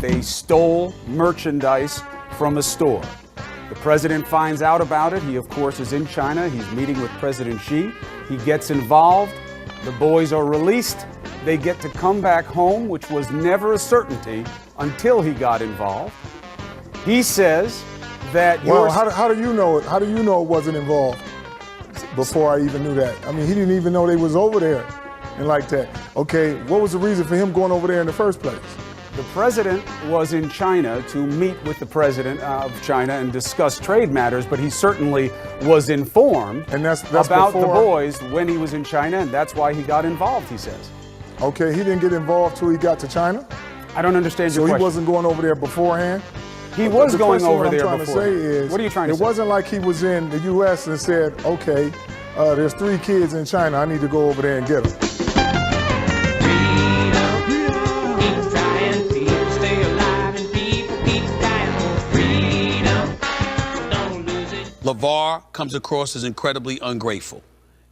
they stole merchandise from a store. The president finds out about it. He, of course, is in China. He's meeting with President Xi. He gets involved. The boys are released. They get to come back home, which was never a certainty until he got involved. He says that... Well, how do you know it? How do you know it wasn't involved before I even knew that? I mean, he didn't even know they was over there and like that. Okay, what was the reason for him going over there in the first place? The president was in China to meet with the president of China and discuss trade matters, but he certainly was informed that's about before... the boys when he was in China, and that's why he got involved, he says. Okay, he didn't get involved till he got to China? I don't understand your question. So he wasn't going over there beforehand? He was going over there before. What I'm trying to say is, what are you trying to say? It wasn't like he was in the U.S. and said, okay, there's 3 kids in China, I need to go over there and get them. LeVar comes across as incredibly ungrateful.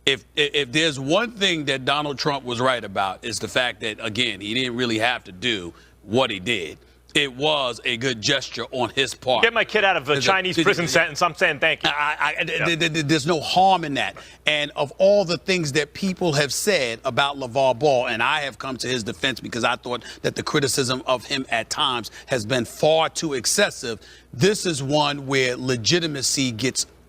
If there's one thing that Donald Trump was right about, is the fact that, again, he didn't really have to do what he did. It was a good gesture on his part. Get my kid out of a Chinese prison sentence. I'm saying thank you. There's no harm in that. And of all the things that people have said about LeVar Ball, and I have come to his defense because I thought that the criticism of him at times has been far too excessive, this is one where legitimacy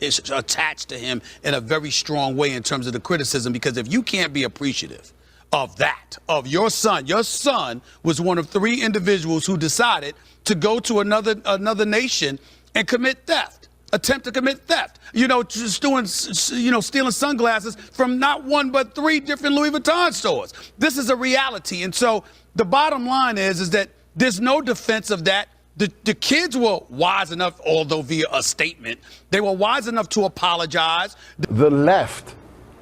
is attached to him in a very strong way in terms of the criticism, because if you can't be appreciative of that, of your son was one of 3 individuals who decided to go to another nation and attempt to commit theft, just doing, stealing sunglasses from not 1 but 3 different Louis Vuitton stores. This is a reality. And so the bottom line is that there's no defense of that. The kids were wise enough, although via a statement, they were wise enough to apologize. The left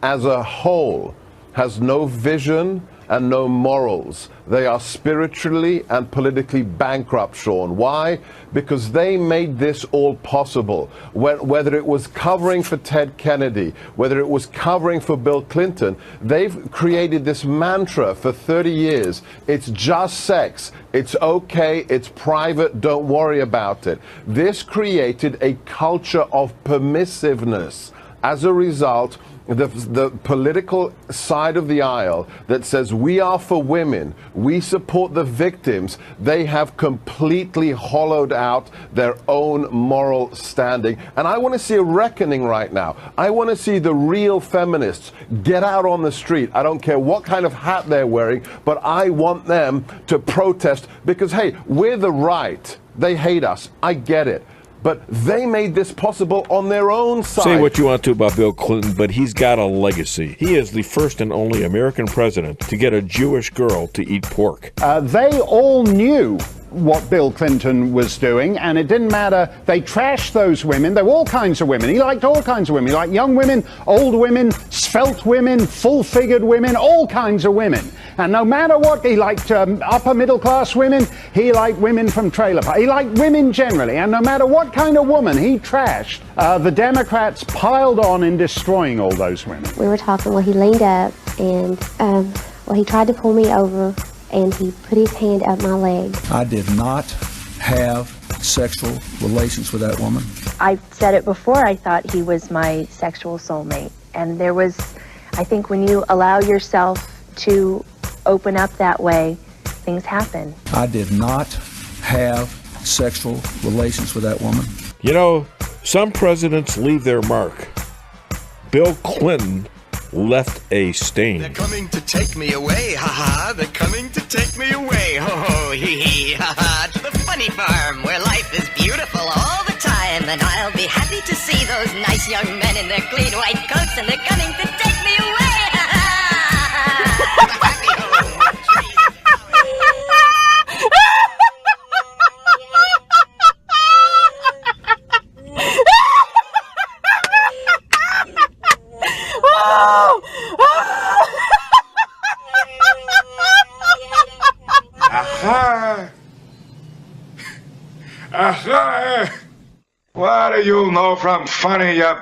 as a whole has no vision and no morals. They are spiritually and politically bankrupt, Sean. Why? Because they made this all possible. Whether it was covering for Ted Kennedy, whether it was covering for Bill Clinton, they've created this mantra for 30 years. It's just sex. It's okay. It's private. Don't worry about it. This created a culture of permissiveness. As a result, the political side of the aisle that says we are for women, we support the victims, they have completely hollowed out their own moral standing. And I want to see a reckoning right now. I want to see the real feminists get out on the street. I don't care what kind of hat they're wearing, but I want them to protest because, hey, we're the right. They hate us. I get it. But they made this possible on their own side. Say what you want to about Bill Clinton, but he's got a legacy. He is the first and only American president to get a Jewish girl to eat pork. They all knew what Bill Clinton was doing, and it didn't matter. They trashed those women. There were all kinds of women. He liked all kinds of women. He liked young women, old women, svelte women, full-figured women, all kinds of women. And no matter what, he liked upper middle-class women. He liked women from trailer parks. He liked women generally. And no matter what kind of woman he trashed, the Democrats piled on in destroying all those women. We were talking, he leaned up and, he tried to pull me over, and he put his hand up my leg. I did not have sexual relations with that woman. I said it before, I thought he was my sexual soulmate. And there was, I think when you allow yourself to open up that way, things happen. I did not have sexual relations with that woman. You know, some presidents leave their mark. Bill Clinton left a stain. They're coming to take me away, ha-ha. They're coming to take me away, ho-ho, hee-hee, ha-ha. To the funny farm where life is beautiful all the time. And I'll be happy to see those nice young men in their clean white coats. And they're coming to take me away, ha-ha. To the happy home where trees Aha! Aha! What do you know from funny, you